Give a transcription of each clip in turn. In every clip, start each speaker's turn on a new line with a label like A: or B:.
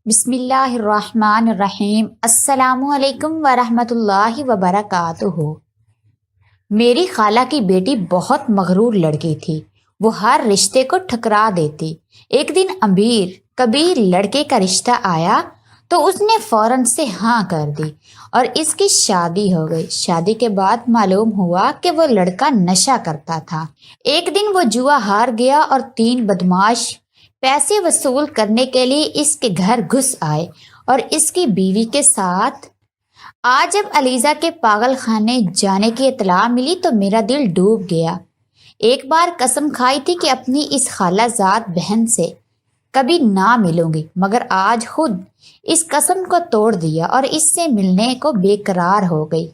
A: بسم اللہ الرحمن الرحیم۔ السلام علیکم ورحمۃ اللہ وبرکاتہ۔ میری خالہ کی بیٹی بہت مغرور لڑکی تھی۔ وہ ہر رشتے کو ٹھکرا دیتی۔ ایک دن امیر کبیر لڑکے کا رشتہ آیا تو اس نے فوراً سے ہاں کر دی اور اس کی شادی ہو گئی۔ شادی کے بعد معلوم ہوا کہ وہ لڑکا نشہ کرتا تھا۔ ایک دن وہ جوا ہار گیا اور 3 بدماش پیسے وصول کرنے کے لیے اس کے گھر گھس آئے اور اس کی بیوی کے ساتھ۔ آج جب علیزہ کے پاگل خانے جانے کی اطلاع ملی تو میرا دل ڈوب گیا۔ ایک بار قسم کھائی تھی کہ اپنی اس خالہ زاد بہن سے کبھی نہ ملوں گی، مگر آج خود اس قسم کو توڑ دیا اور اس سے ملنے کو بے قرار ہو گئی۔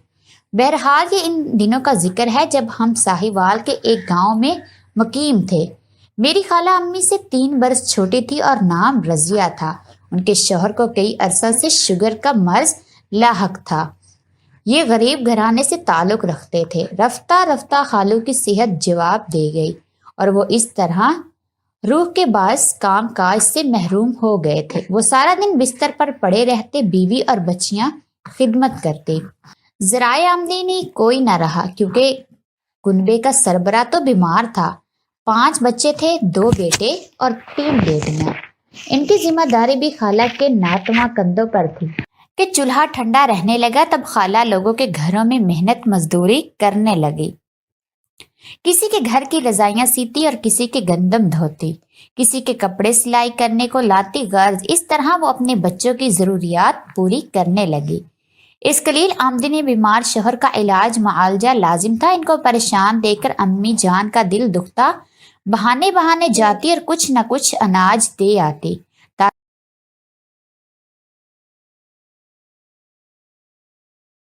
A: بہرحال یہ ان دنوں کا ذکر ہے جب ہم ساہیوال کے ایک گاؤں میں مقیم تھے۔ میری خالہ امی سے 3 برس چھوٹی تھی اور نام رضیہ تھا۔ ان کے شوہر کو کئی عرصہ سے شوگر کا مرض لاحق تھا۔ یہ غریب گھرانے سے تعلق رکھتے تھے۔ رفتہ رفتہ خالو کی صحت جواب دے گئی اور وہ اس طرح روح کے باعث کام کاج سے محروم ہو گئے تھے۔ وہ سارا دن بستر پر پڑے رہتے، بیوی اور بچیاں خدمت کرتے۔ ذرائع آمدنی کوئی نہ رہا کیونکہ کنبے کا سربراہ تو بیمار تھا۔ 5 بچے تھے، 2 بیٹے اور 3 بیٹیاں۔ ان کی ذمہ داری بھی خالہ کے ناتواں کندھوں پر تھی کہ چولہا ٹھنڈا رہنے لگا تب خالہ لوگوں کے گھروں میں محنت مزدوری کرنے لگی۔ کسی کے گھر کی رضائیاں سیتی اور کسی کے گندم دھوتی، کسی کے کپڑے سلائی کرنے کو لاتی غرض۔ اس طرح وہ اپنے بچوں کی ضروریات پوری کرنے لگی۔ اس قلیل آمدنی بیمار شوہر کا علاج معالجہ لازم تھا۔ ان کو پریشان دیکھ کر امی جان کا دل دکھتا، بہانے بہانے جاتی اور کچھ نہ کچھ اناج دے آتی۔